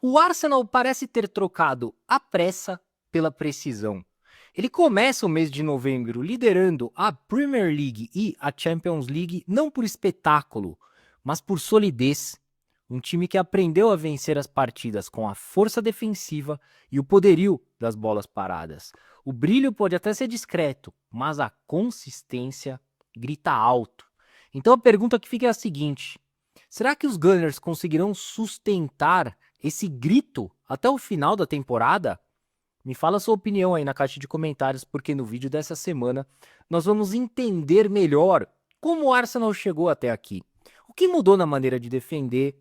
O Arsenal parece ter trocado a pressa pela precisão. Ele começa o mês de novembro liderando a Premier League e a Champions League não por espetáculo, mas por solidez. Um time que aprendeu a vencer as partidas com a força defensiva e o poderio das bolas paradas. O brilho pode até ser discreto, mas a consistência grita alto. Então a pergunta que fica é a seguinte: será que os Gunners conseguirão sustentar esse grito até o final da temporada? Me fala sua opinião aí na caixa de comentários, porque no vídeo dessa semana nós vamos entender melhor como o Arsenal chegou até aqui. O que mudou na maneira de defender,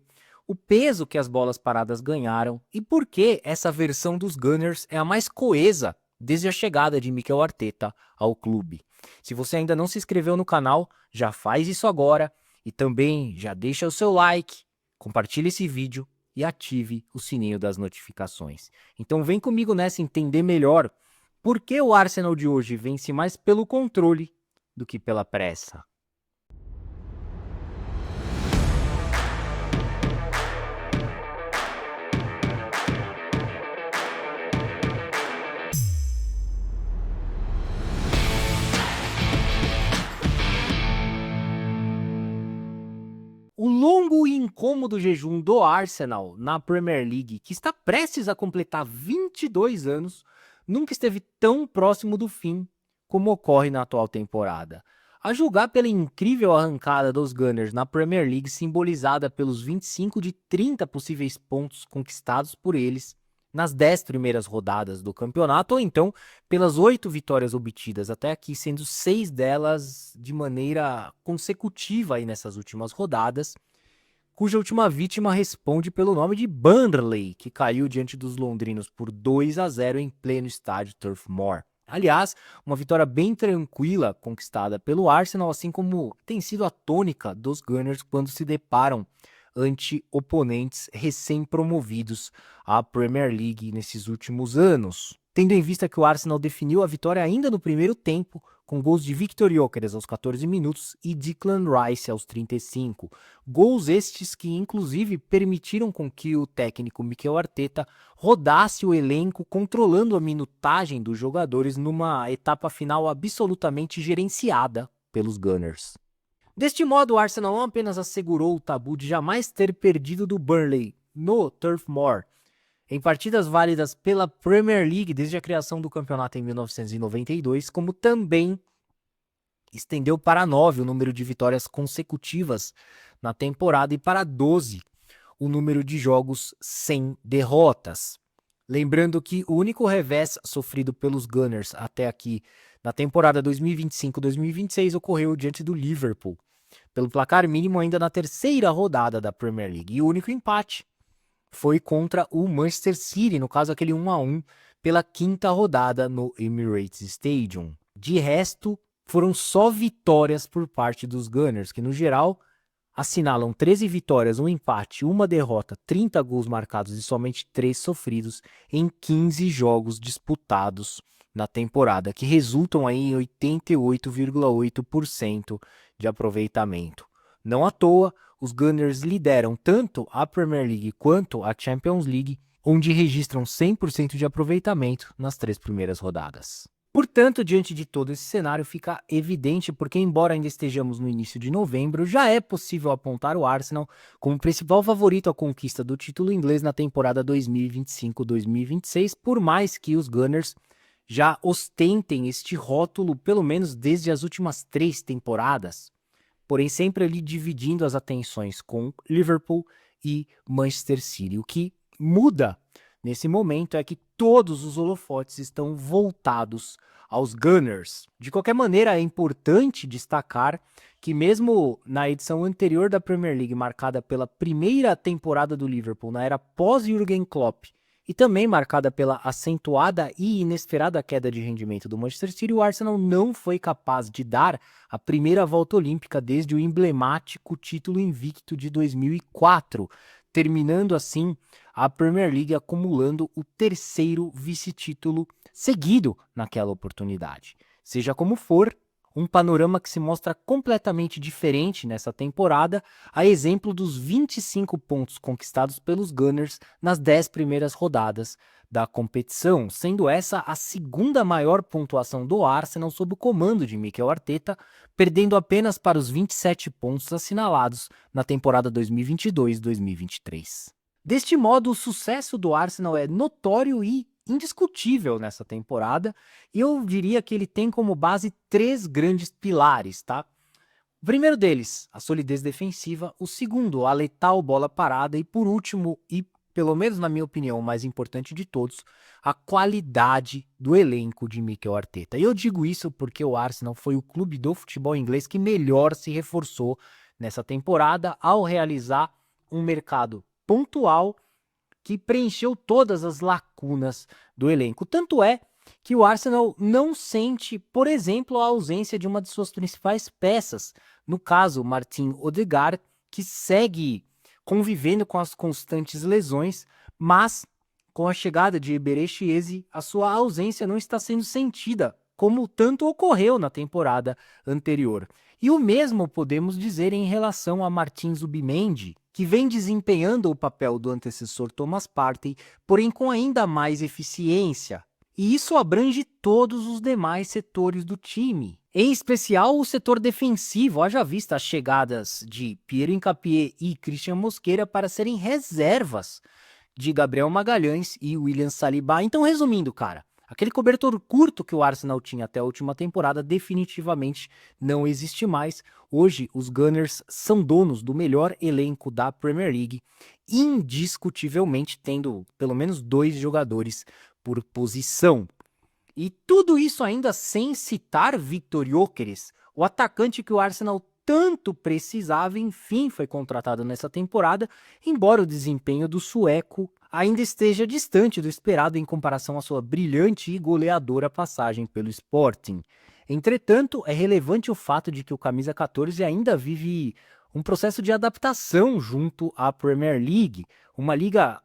o peso que as bolas paradas ganharam e por que essa versão dos Gunners é a mais coesa desde a chegada de Mikel Arteta ao clube. Se você ainda não se inscreveu no canal, já faz isso agora e também já deixa o seu like, compartilha esse vídeo e ative o sininho das notificações. Então vem comigo nessa entender melhor por que o Arsenal de hoje vence mais pelo controle do que pela pressa. O longo e incômodo jejum do Arsenal na Premier League, que está prestes a completar 22 anos, nunca esteve tão próximo do fim como ocorre na atual temporada. A julgar pela incrível arrancada dos Gunners na Premier League, simbolizada pelos 25 de 30 possíveis pontos conquistados por eles nas 10 primeiras rodadas do campeonato, ou então pelas 8 vitórias obtidas até aqui, sendo 6 delas de maneira consecutiva aí nessas últimas rodadas, cuja última vítima responde pelo nome de Burnley, que caiu diante dos londrinos por 2-0 em pleno estádio Turf Moor. Aliás, uma vitória bem tranquila conquistada pelo Arsenal, assim como tem sido a tônica dos Gunners quando se deparam ante oponentes recém-promovidos à Premier League nesses últimos anos. Tendo em vista que o Arsenal definiu a vitória ainda no primeiro tempo, com gols de Victor Gyökeres aos 14 minutos e Declan Rice aos 35. Gols estes que, inclusive, permitiram com que o técnico Mikel Arteta rodasse o elenco, controlando a minutagem dos jogadores numa etapa final absolutamente gerenciada pelos Gunners. Deste modo, o Arsenal não apenas assegurou o tabu de jamais ter perdido do Burnley no Turf Moor, em partidas válidas pela Premier League desde a criação do campeonato em 1992, como também estendeu para 9 o número de vitórias consecutivas na temporada e para 12 o número de jogos sem derrotas. Lembrando que o único revés sofrido pelos Gunners até aqui na temporada 2025-2026 ocorreu diante do Liverpool, pelo placar mínimo ainda na terceira rodada da Premier League. E o único empate foi contra o Manchester City, no caso aquele 1-1 pela quinta rodada no Emirates Stadium. De resto, foram só vitórias por parte dos Gunners, que no geral assinalam 13 vitórias, um empate, uma derrota, 30 gols marcados e somente 3 sofridos em 15 jogos disputados na temporada, que resultam aí em 88,8% de aproveitamento. Não à toa, os Gunners lideram tanto a Premier League quanto a Champions League, onde registram 100% de aproveitamento nas 3 primeiras rodadas. Portanto, diante de todo esse cenário, fica evidente porque, embora ainda estejamos no início de novembro, já é possível apontar o Arsenal como principal favorito à conquista do título inglês na temporada 2025-2026, por mais que os Gunners já ostentem este rótulo pelo menos desde as últimas 3 temporadas, porém sempre ali dividindo as atenções com Liverpool e Manchester City. O que muda nesse momento é que todos os holofotes estão voltados aos Gunners. De qualquer maneira, é importante destacar que mesmo na edição anterior da Premier League, marcada pela primeira temporada do Liverpool na era pós-Jürgen Klopp, e também marcada pela acentuada e inesperada queda de rendimento do Manchester City, o Arsenal não foi capaz de dar a primeira volta olímpica desde o emblemático título invicto de 2004, terminando assim a Premier League acumulando o terceiro vice-título seguido naquela oportunidade. Seja como for, Um panorama que se mostra completamente diferente nessa temporada, a exemplo dos 25 pontos conquistados pelos Gunners nas 10 primeiras rodadas da competição, sendo essa a segunda maior pontuação do Arsenal sob o comando de Mikel Arteta, perdendo apenas para os 27 pontos assinalados na temporada 2022-2023. Deste modo, o sucesso do Arsenal é notório e indiscutível nessa temporada, e eu diria que ele tem como base 3 grandes pilares, tá? O primeiro deles, a solidez defensiva, o segundo, a letal bola parada, e por último, e pelo menos na minha opinião, o mais importante de todos, a qualidade do elenco de Mikel Arteta. E eu digo isso porque o Arsenal foi o clube do futebol inglês que melhor se reforçou nessa temporada ao realizar um mercado pontual que preencheu todas as lacunas do elenco. Tanto é que o Arsenal não sente, por exemplo, a ausência de uma de suas principais peças, no caso, Martin Odegaard, que segue convivendo com as constantes lesões, mas com a chegada de Eberechi Eze, a sua ausência não está sendo sentida, como tanto ocorreu na temporada anterior. E o mesmo podemos dizer em relação a Martin Zubimendi, que vem desempenhando o papel do antecessor Thomas Partey, porém com ainda mais eficiência. E isso abrange todos os demais setores do time. Em especial o setor defensivo, haja vista as chegadas de Pierre Hincapié e Christian Mosquera para serem reservas de Gabriel Magalhães e William Saliba. Então, resumindo, cara, aquele cobertor curto que o Arsenal tinha até a última temporada definitivamente não existe mais. Hoje, os Gunners são donos do melhor elenco da Premier League, indiscutivelmente tendo pelo menos 2 jogadores por posição. E tudo isso ainda sem citar Victor Gyökeres, o atacante que o Arsenal tanto precisava, enfim foi contratado nessa temporada, embora o desempenho do sueco ainda esteja distante do esperado em comparação à sua brilhante e goleadora passagem pelo Sporting. Entretanto, é relevante o fato de que o camisa 14 ainda vive um processo de adaptação junto à Premier League, uma liga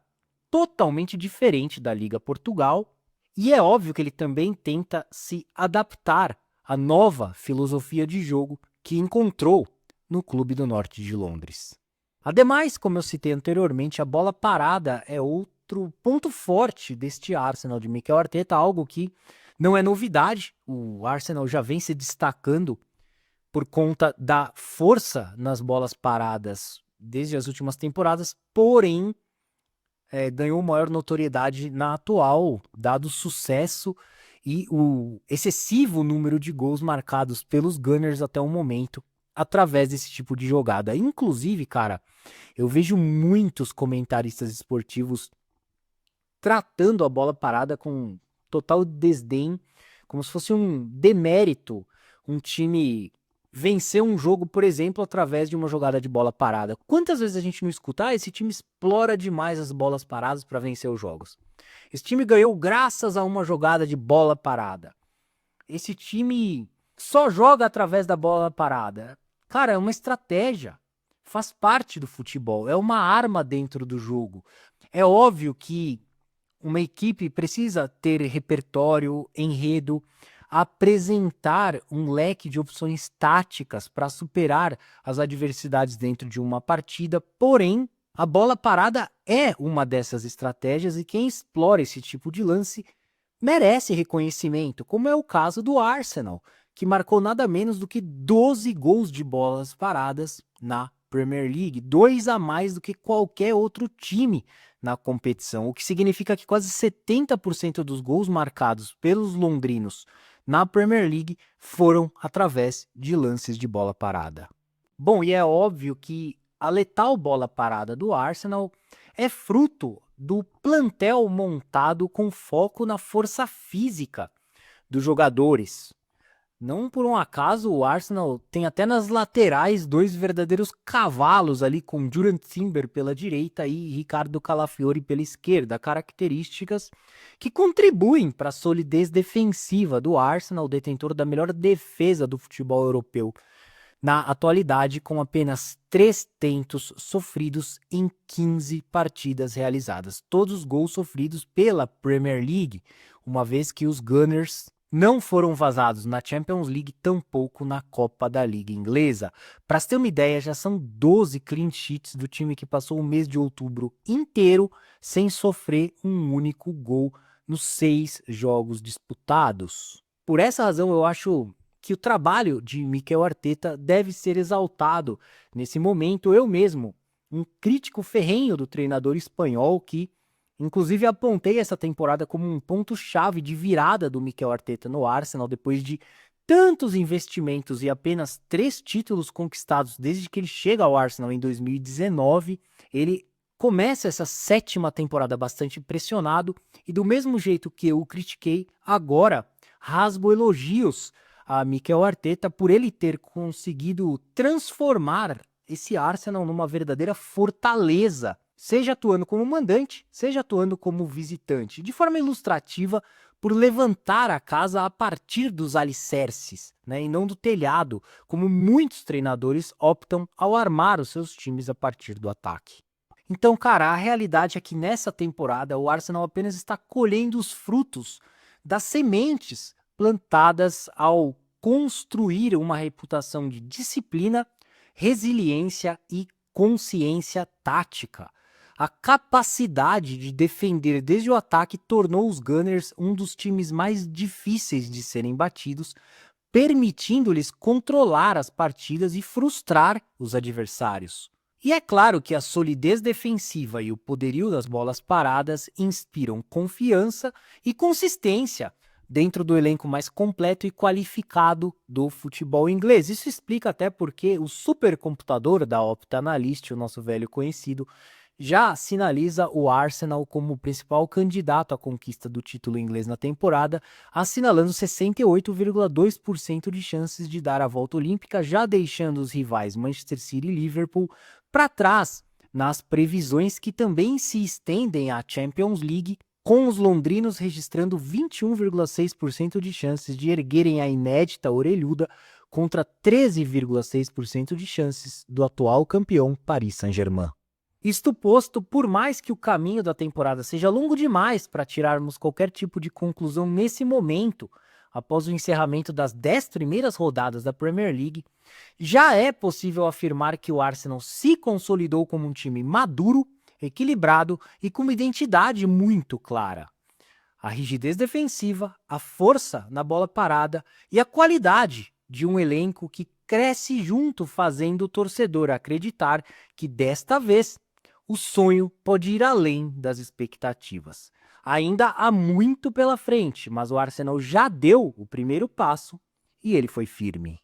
totalmente diferente da Liga Portugal, e é óbvio que ele também tenta se adaptar à nova filosofia de jogo que encontrou no Clube do Norte de Londres. Ademais, como eu citei anteriormente, a bola parada é outro ponto forte deste Arsenal de Mikel Arteta, algo que não é novidade. O Arsenal já vem se destacando por conta da força nas bolas paradas desde as últimas temporadas, porém ganhou maior notoriedade na atual, dado o sucesso e o excessivo número de gols marcados pelos Gunners até o momento, através desse tipo de jogada. Inclusive, cara, eu vejo muitos comentaristas esportivos tratando a bola parada com total desdém, como se fosse um demérito, um time vencer um jogo, por exemplo, através de uma jogada de bola parada. Quantas vezes a gente não escuta, esse time explora demais as bolas paradas para vencer os jogos. Esse time ganhou graças a uma jogada de bola parada. Esse time só joga através da bola parada. Cara, é uma estratégia. Faz parte do futebol. É uma arma dentro do jogo. É óbvio que uma equipe precisa ter repertório, enredo, apresentar um leque de opções táticas para superar as adversidades dentro de uma partida, porém, a bola parada é uma dessas estratégias e quem explora esse tipo de lance merece reconhecimento, como é o caso do Arsenal, que marcou nada menos do que 12 gols de bolas paradas na Premier League, 2 a mais do que qualquer outro time na competição, o que significa que quase 70% dos gols marcados pelos londrinos na Premier League foram através de lances de bola parada. Bom, e é óbvio que a letal bola parada do Arsenal é fruto do plantel montado com foco na força física dos jogadores. Não por um acaso o Arsenal tem até nas laterais 2 verdadeiros cavalos ali, com Jurriën Timber pela direita e Ricardo Calafiori pela esquerda, características que contribuem para a solidez defensiva do Arsenal, detentor da melhor defesa do futebol europeu na atualidade, com apenas 3 tentos sofridos em 15 partidas realizadas. Todos os gols sofridos pela Premier League, uma vez que os Gunners não foram vazados na Champions League, tampouco na Copa da Liga Inglesa. Para se ter uma ideia, já são 12 clean sheets do time que passou o mês de outubro inteiro sem sofrer um único gol nos 6 jogos disputados. Por essa razão, eu acho que o trabalho de Mikel Arteta deve ser exaltado nesse momento. Eu mesmo, um crítico ferrenho do treinador espanhol que inclusive apontei essa temporada como um ponto-chave de virada do Mikel Arteta no Arsenal, depois de tantos investimentos e apenas 3 títulos conquistados desde que ele chega ao Arsenal em 2019. Ele começa essa 7ª temporada bastante impressionado e do mesmo jeito que eu o critiquei, agora rasgo elogios a Mikel Arteta por ele ter conseguido transformar esse Arsenal numa verdadeira fortaleza, seja atuando como mandante, seja atuando como visitante, de forma ilustrativa, por levantar a casa a partir dos alicerces, né, e não do telhado, como muitos treinadores optam ao armar os seus times a partir do ataque. Então, cara, a realidade é que nessa temporada o Arsenal apenas está colhendo os frutos das sementes plantadas ao construir uma reputação de disciplina, resiliência e consciência tática. A capacidade de defender desde o ataque tornou os Gunners um dos times mais difíceis de serem batidos, permitindo-lhes controlar as partidas e frustrar os adversários. E é claro que a solidez defensiva e o poderio das bolas paradas inspiram confiança e consistência dentro do elenco mais completo e qualificado do futebol inglês. Isso explica até porque o supercomputador da Opta Analyst, o nosso velho conhecido, já sinaliza o Arsenal como o principal candidato à conquista do título inglês na temporada, assinalando 68,2% de chances de dar a volta olímpica, já deixando os rivais Manchester City e Liverpool para trás nas previsões que também se estendem à Champions League, com os londrinos registrando 21,6% de chances de erguerem a inédita orelhuda contra 13,6% de chances do atual campeão Paris Saint-Germain. Isto posto, por mais que o caminho da temporada seja longo demais para tirarmos qualquer tipo de conclusão nesse momento, após o encerramento das 10 primeiras rodadas da Premier League, já é possível afirmar que o Arsenal se consolidou como um time maduro, equilibrado e com uma identidade muito clara. A rigidez defensiva, a força na bola parada e a qualidade de um elenco que cresce junto, fazendo o torcedor acreditar que desta vez o sonho pode ir além das expectativas. Ainda há muito pela frente, mas o Arsenal já deu o primeiro passo e ele foi firme.